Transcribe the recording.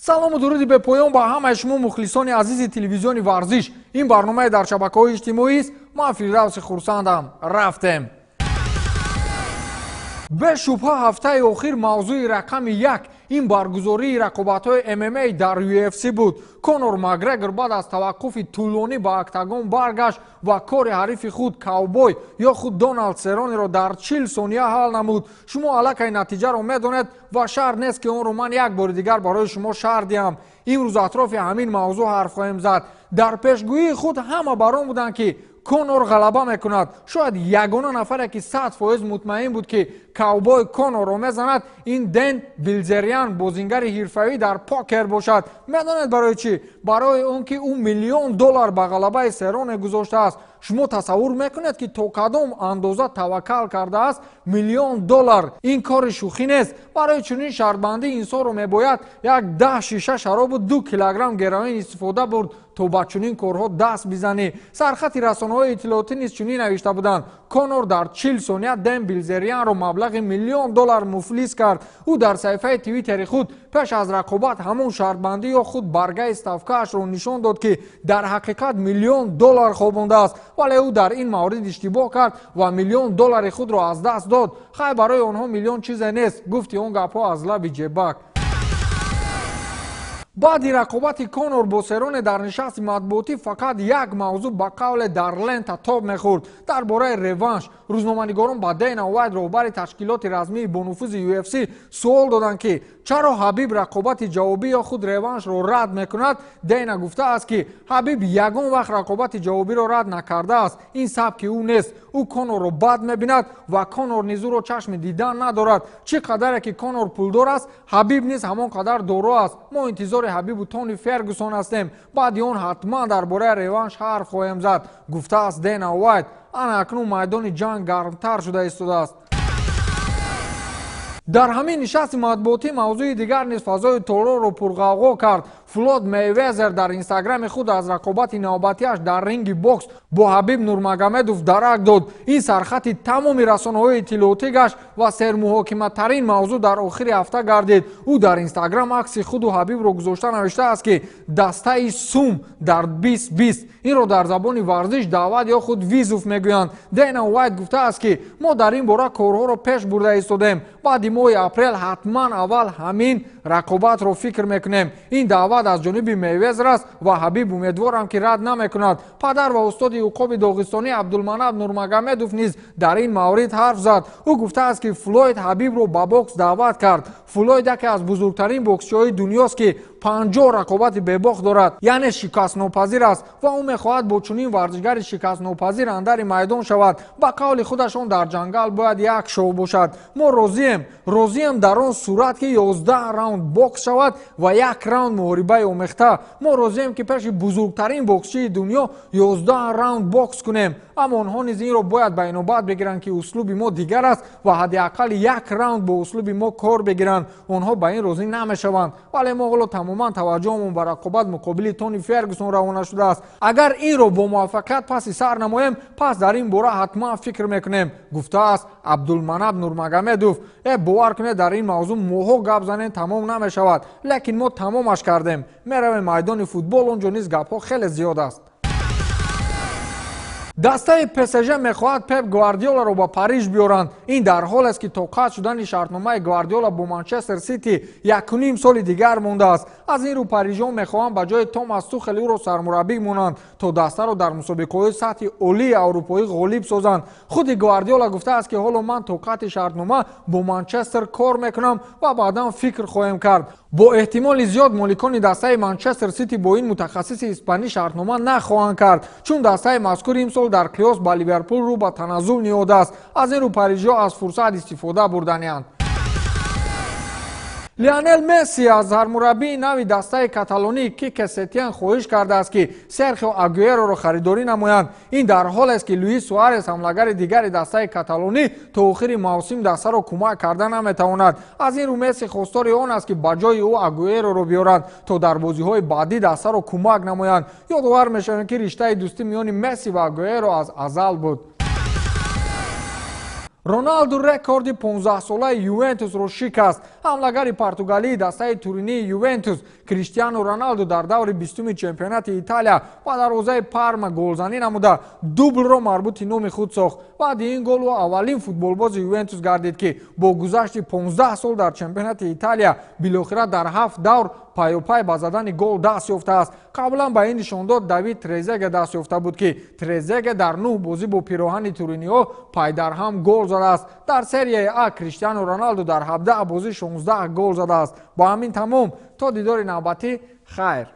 салому дуруди бе поён ба ҳамаи шумо мухлисони азизи телевизиони варзиш. Ин барномаи дар шабакаҳои иҷтимоист. Ман Фирдавси хурсандам. Рафтем. бешубҳа ҳафтаи охир мавзӯи рақами 1 ин баргузории рақобатҳои MMA дар UFC буд. Конор Макгрегор баъд аз таваққуфи тӯлонӣ ба октагон баргашт ва кори ҳарифи худ Каубой ё худ Доналд Серонеро дар 40 сония ҳал намуд. Шумо аллакай натиҷаро медонед ва шарт нест ки онро ман як бори дигар барои шумо шарҳ диҳам. имрӯз атрофи ҳамин мавзӯъ ҳарф хоҳем зад. дар пешгӯии худ ҳама бар он буданд ки Конор ғалаба мекунад. Шояд ягона нафаре ки 100% мутмаин буд ки Каубой Конорро мезанад, ин Дэн Билзериан, бозингари ҳирфавӣ дар покер бошад. Медонед барои чӣ? Барои он ки ӯ $1 миллион ба ғалабаи Сероне гузоштааст. шумо тасаввур мекунед ки то кадом андоза таваккал кардааст $1 миллион. ин кори шӯхӣ нест. барои чунин шартбандӣ инсонро мебояд як 10 шиша шаробу 2 килограмм героин истифода бурд то ба чунин корҳо даст бизанӣ. сархати расонаҳои иттилоотӣ низ чунин навишта буданд. Конор дар 40 сония Дэн Билзерианро маблағи $1 миллион муфлис кард. ӯ дар саҳифаи твиттери худ пеш аз рақобат ҳамон шартбандӣ ё худ баргаи ставкаашро нишон дод ки дар ҳақиқат $1 миллион хобондааст. вале ӯ дар ин маврид иштибоҳ кард ва $1 миллион худро аз даст дод. хай барои онҳо миллион чизе нест. гуфти он гапҳо аз лаби ҷебак. баъди рақобати Конор бо Сероне дар нишасти матбуотӣ фақат як мавзӯъ ба қавле дар лента тоб мехӯрд. дар бораи реванш рӯзноманигорон ба Дэйна Уайт, роҳбари ташкилоти расмии бонуфузи UFC, суол доданд ки чаро Ҳабиб рақобати ҷавобӣ ё худ реваншро рад мекунад. Дэйна гуфтааст ки Ҳабиб ягон вақт рақобати ҷавобиро рад накардааст. ин сабки ӯ нест. ӯ Конорро бад мебинад ва Конор низ ӯро чашми дидан надорад. чӣ қадаре ки Конор пулдор аст, Ҳабиб низ ҳамон қадар доро аст. мо интизори Ҳабибу Тони Фергюсон ҳастем. баъди он ҳатман дар бораи реванш ҳарф хоҳем зад, гуфтааст Дэйна Уайт. ана акнун майдони ҷанг гармтар шуда истодааст. дар ҳамин нишасти матбуотӣ мавзӯи дигар низ фазои толорро пурғавғо кард. Флойд Мейвезер дар инстаграми худ аз рақобати навбатиаш дар ринги бокс бо Ҳабиб Нурмагомедов дарак дод. ин сархати тамоми расонаҳои иттилоотӣ гашт ва сермуҳокиматарин мавзӯъ дар охири ҳафта гардид. ӯ дар инстаграм акси худу Ҳабибро гузошта навиштааст ки дастаи сум дар 2020. инро дар забони варзиш даъват ё худ визов мегӯянд. Дэйна Уайт гуфтааст ки мо дар ин бора корҳоро пеш бурда истодем. баъди моҳи апрел ҳатман аввал ҳамин рақобатро фикр мекунем. ин даъват аз ҷониби Мейвезер аст ва Ҳабиб умедворам ки рад намекунад. падар ва устоди уқоби доғистонӣ Абдулманап Нурмагомедов низ дар ин маврид ҳарф зад. ӯ гуфтааст ки Флойд Ҳабибро ба бокс даъват кард. Флойд яке аз бузургтарин боксчиҳои дунёст ки 50 рақобати бебох дорад, яъне шикастнопазир аст ва ӯ мехоҳад бо чунин варзишгари шикастнопазир андари майдон шавад. ба қавли худаш он дар ҷангал бояд як шоу бошад. мо розием дар он сурат ки 11 раунд бокс шавад ва як раунд муҳорибаи омехта. мо розием ки пеши бузургтарин боксчии дунё 11 раунд бокс кунем. аммо онҳо низ инро бояд ба инобат бигиранд ки услуби мо дигар аст ва ҳадиаққали як раунд бо услуби мо кор бигиранд. онҳо ба ин розӣ намешаванд. вале мо ҳоло тамоман таваҷҷӯҳмон ба рақобат муқобили Тони Фергюсон равона шудааст. агар инро бо муваффақият паси сар намоем, пас дар ин бора ҳатман фикр мекунем, гуфтааст Абдулманап Нурмагомедов. бовар кунед дар ин мавзӯъ моҳо гап занем тамом намешавад, лекин мо тамомаш кардем. меравем майдони футбол, он ҷо низ гапҳо хеле зиёд аст. дастаи ПСЖ мехоҳад Пеп Гвардиоларо ба Париж биёранд. ин дар ҳоле аст ки то қатъ шудани шартномаи Гвардиола бо Манчестер Сити 1.5 соли дигар мондааст. аз ин рӯ парижиҳо мехоҳанд ба ҷои Томас Тухел ӯро сармураббӣ монанд то дастаро дар мусобиқаҳои сатҳи олии аврупоӣ ғолиб созанд. худи Гвардиола гуфтааст ки ҳоло ман то қатъи шартнома бо Манчестер кор мекунам ва баъдан фикр хоҳем кард. бо эҳтимоли зиёд моликони дастаи Манчестер Сити бо ин мутахассиси испанӣ шартнома нахоҳанд кард, чун дастаи мазкур имсол дар клёс ба Ливерпул рӯ ба таназзул ниҳодааст. аз ин рӯ парижиҳо аз фурсат истифода бурданиянд. Лионел Месси аз сармураббии нави дастаи каталонии Кике Сетьен хоҳиш кардааст ки Серхио Агуэроро харидорӣ намоянд. ин дар ҳоле аст ки Луис Суарес, ҳамлагари дигари дастаи каталонӣ, то охири мавсим дастаро кӯмак карда наметавонад. аз ин рӯ Месси хостори он аст ки ба ҷои ӯ Агуэроро биёранд то дар бозиҳои баъдӣ дастаро кӯмак намоянд. ёдовар мешавем ки риштаи дӯстӣ миёни Месси ва Агуэро аз азал буд. роналду рекорди 15-солаи ювентусро шикаст. ҳамлагари португалии дастаи туринии ювентус криштиану роналду дар даври 20-уми чемпионати италия ба дарвозаи парма голзанӣ намуда дублро марбути номи худ сохт. баъди ин гол ӯ аввалин футболбози ювентус гардид ки бо гузашти 15 сол дар чемпионати италия билохира дар 7 давр пайопай ба задани гол даст ёфтааст. қаблан ба ин нишондод давид трезеге даст ёфта буд ки трезеге дар 9 бозӣ бо пироҳани туриниҳо пайдарҳам гол задааст. дар серияи А криштиану роналду дар 17 бозӣ 16 гол задааст. ба ҳамин тамом то дидори навбатӣ хайр.